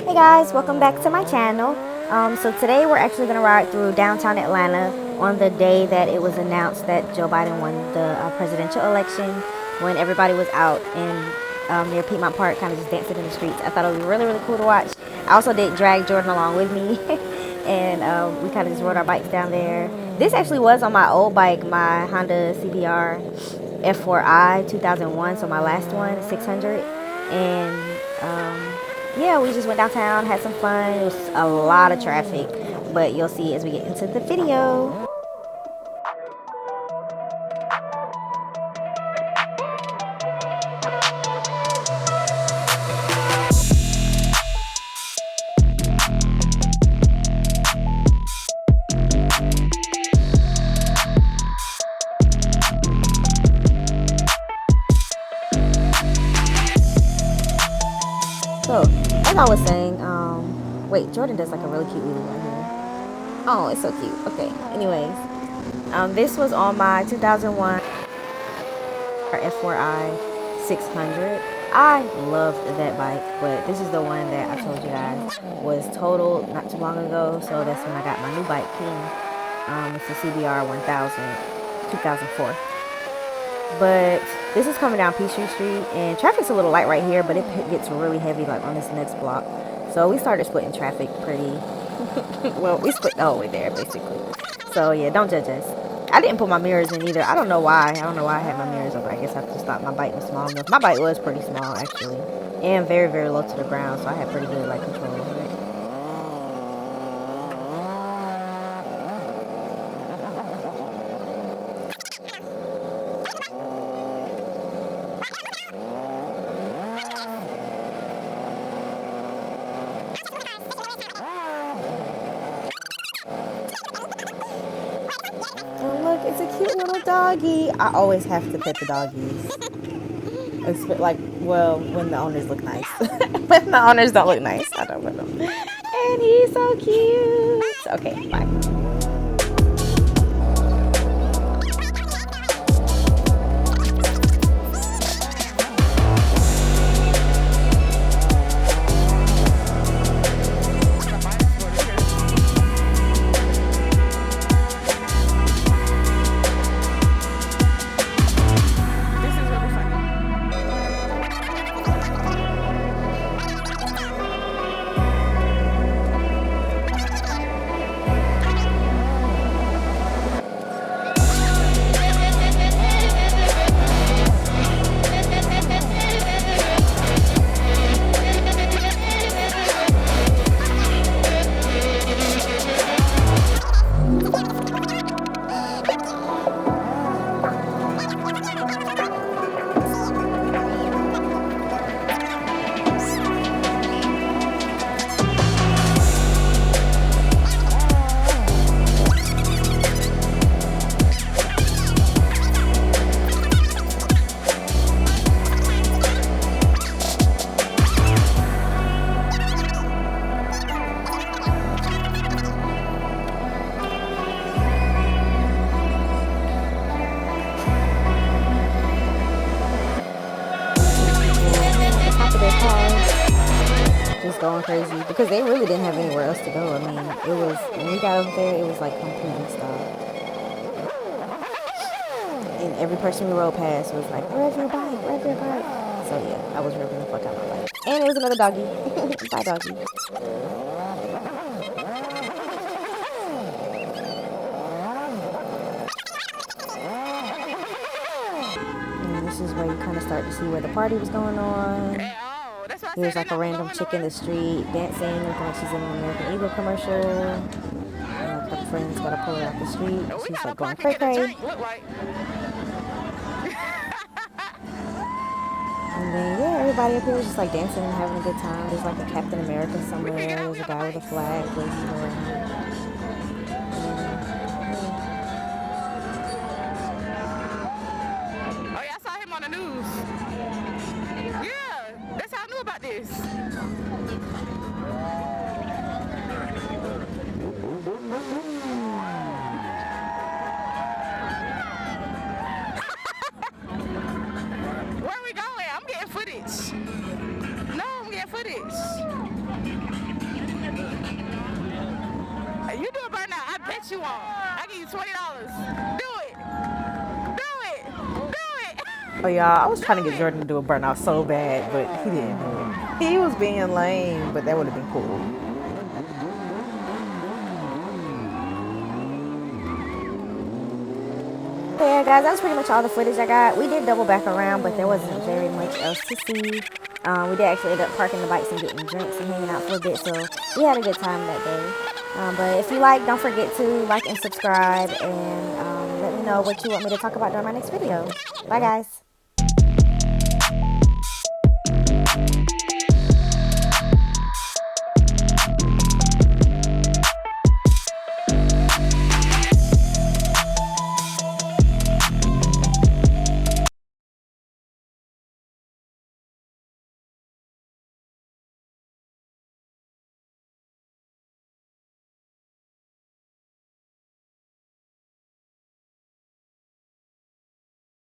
Hey guys, welcome back to my channel. So today we're actually going to ride through downtown Atlanta on the day that it was announced that Joe Biden won the presidential election, when everybody was out in near Piedmont Park kind of just dancing in the streets. I thought it would be really cool to watch. I also did drag Jordan along with me and we kind of just rode our bikes down there. This actually was on my old bike, my Honda CBR F4i 2001, so my last one, 600. And yeah, we just went downtown, had some fun. It was a lot of traffic, but you'll see as we get into the video. So, as I was saying, wait, Jordan does like a really cute wheelie right here. Oh, it's so cute. Okay, anyways, this was on my 2001 F4i 600. I loved that bike, but this is the one that I told you guys was totaled not too long ago, so that's when I got my new bike, King. It's a CBR 1000, 2004. But this is coming down Peachtree Street, and traffic's a little light right here, but it gets really heavy like on this next block. So we started splitting traffic pretty well. We split the whole way there basically. So yeah, don't judge us. I didn't put my mirrors in either. I don't know why I had my mirrors up. I guess I just thought my bike was small enough. My bike was pretty small actually, and very low to the ground, so I had pretty good like control over it. Oh look, it's a cute little doggy. I always have to pet the doggies. It's like, well, when the owners look nice. When the owners don't look nice, I don't pet them. And he's so cute. Okay, bye. Just going crazy because they really didn't have anywhere else to go. I mean, it was, when we got over there, it was like completely stopped. And every person we rode past was like, "Rev your bike, rev your bike." So yeah, I was revving the fuck out of my bike. And it was another doggy. Bye, doggy. And this is where you kind of start to see where the party was going on. There's like a random chick in the street dancing, looking like she's in an American Eagle commercial. And her friends gotta pull her out the street. She's like going cray-cray. And then yeah, everybody up here is just like dancing and having a good time. There's like a Captain America somewhere. There's a guy with a flag waving around. Oh yeah, I saw him on the news. Yeah, that's how I knew about this. Where are we going? I'm getting footage. No, I'm getting footage. much you want? I give you $20. Do it. Do it. Do it. Oh, y'all, I was trying to get Jordan to do a burnout so bad, but he didn't do it. He was being lame, but that would have been cool. So yeah, guys, that's pretty much all the footage I got. We did double back around, but there wasn't very much else to see. We did actually end up parking the bikes and getting drinks and hanging out for a bit, so we had a good time that day. But if you like, don't forget to like and subscribe, and let me know what you want me to talk about during my next video. Bye, guys.